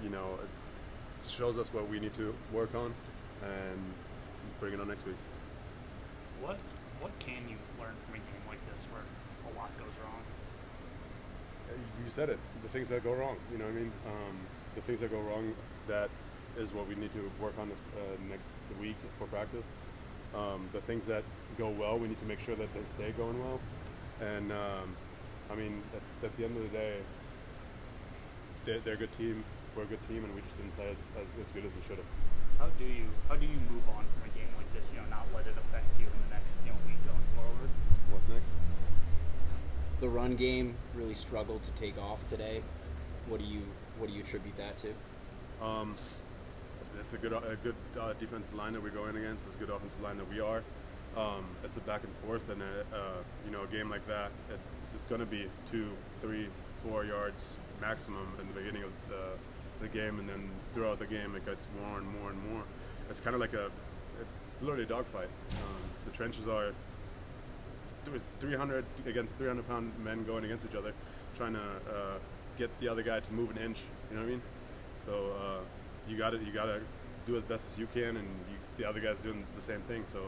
and it shows us what we need to work on, and bring it on next week. What can you learn from a game like this where a lot goes wrong? You said it. The things that go wrong. You know what I mean? The things that go wrong. That is what we need to work on this next week for practice. The things that go well, we need to make sure that they stay going well. And at the end of the day, they're a good team. We're a good team, and we just didn't play as good as we should have. How do you move on from a game like this? Not let it affect you in the next week going forward. What's next? The run game really struggled to take off today. What do you attribute that to? It's a good defensive line that we're going against. It's a good offensive line that we are. It's a back and forth, and a game like that, it's going to be 2, 3, 4 yards maximum in the beginning of the game, and then throughout the game it gets more and more and more. It's kind of like it's literally a dogfight. The trenches are 300 against 300-pound men going against each other, trying to get the other guy to move an inch. You know what I mean? So you got to do as best as you can, and the other guy's doing the same thing. So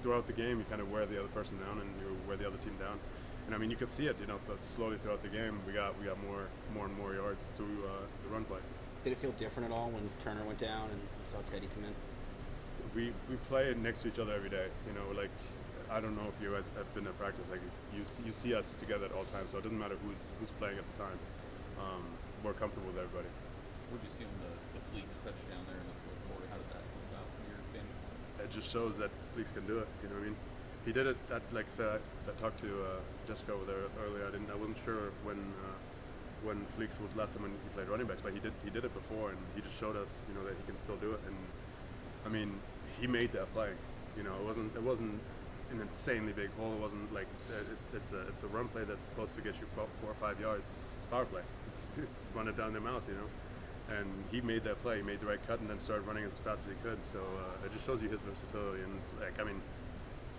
throughout the game, you kind of wear the other person down, and you wear the other team down. And you could see it. Slowly throughout the game, we got more and more yards through the run play. Did it feel different at all when Turner went down and you saw Teddy come in? We play next to each other every day. I don't know if you guys have been at practice. You see us together at all times, so it doesn't matter who's playing at the time. We're comfortable with everybody. What did you see on the Fleeks touchdown there in the fourth quarter? How did that come about from your vantage point? It just shows that Fleeks can do it. You know what I mean? He did it. Like I said, I talked to Jessica over there earlier. I wasn't sure when Fleeks was last time when he played running backs, but he did it before, and he just showed us that he can still do it. And he made that play. It wasn't an insanely big hole. It wasn't like it's a run play that's supposed to get you 4 or 5 yards. It's a power play. It's run it down their mouth, And he made that play. He made the right cut and then started running as fast as he could. So it just shows you his versatility. And it's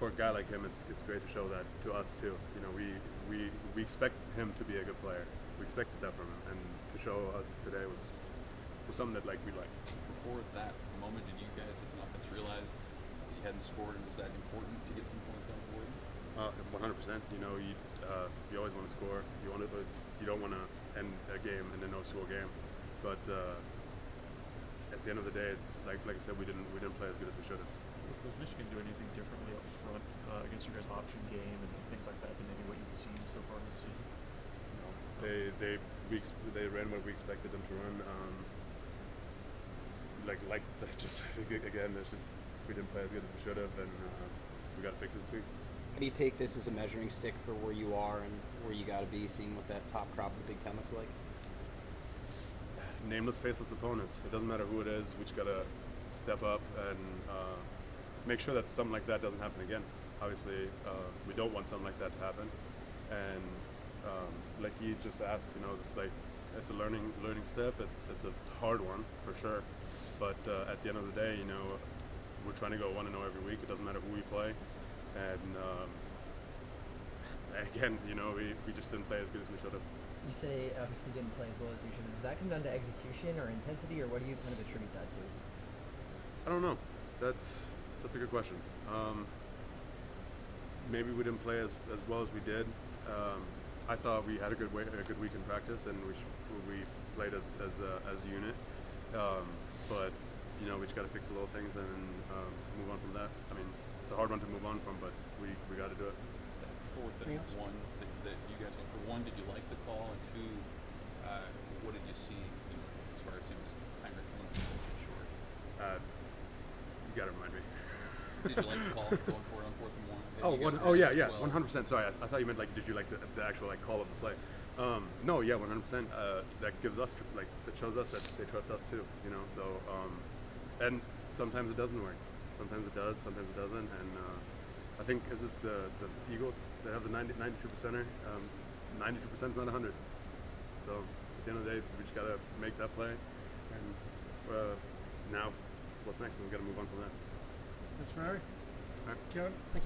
for a guy like him, it's great to show that to us too. We expect him to be a good player. We expected that from him, and to show us today was something that we like. Before that moment, did you guys as an offense realize you hadn't scored, and was that important to get some points on the board? 100%. You always want to score. You don't want to end a game in a no-score game. But at the end of the day, it's like I said, we didn't play as good as we should have. Was Michigan doing anything differently up front against your guys' option game and things like that than maybe what you've seen so far this season? No. They ran what we expected them to run. Again, it's just we didn't play as good as we should have, and we got to fix it this week. How do you take this as a measuring stick for where you are and where you got to be, seeing what that top crop of the Big Ten looks like? Nameless, faceless opponents. It doesn't matter who it is. We just got to step up and make sure that something like that doesn't happen again. Obviously, we don't want something like that to happen. And like he just asked, it's a learning step. It's a hard one for sure. But at the end of the day, we're trying to go 1-0 every week. It doesn't matter who we play. And again, we just didn't play as good as we should have. You say obviously didn't play as well as you should have. Does that come down to execution or intensity, or what do you kind of attribute that to? I don't know. That's a good question. Maybe we didn't play as well as we did. I thought we had a good week in practice, and we played as a unit. But we just got to fix the little things and move on from that. It's a hard one to move on from, but we got to do it. That fourth and one that you guys went for. One, did you like the call? And two, what did you see as far as him just Heinrich coming short? You got to remind me. Did you like the call going for it on 4th and 1? Yeah, 100%. Sorry, I thought you meant did you like the actual call of the play? No, yeah, 100%. That gives us that shows us that they trust us too. So and sometimes it doesn't work. Sometimes it does. Sometimes it doesn't. And I think is it the Eagles? They have the 92%er. 92% is not 100. So at the end of the day, we just gotta make that play. And now, what's next? We gotta move on from that. Thanks, Ferrari. All right. Kevin, thank you.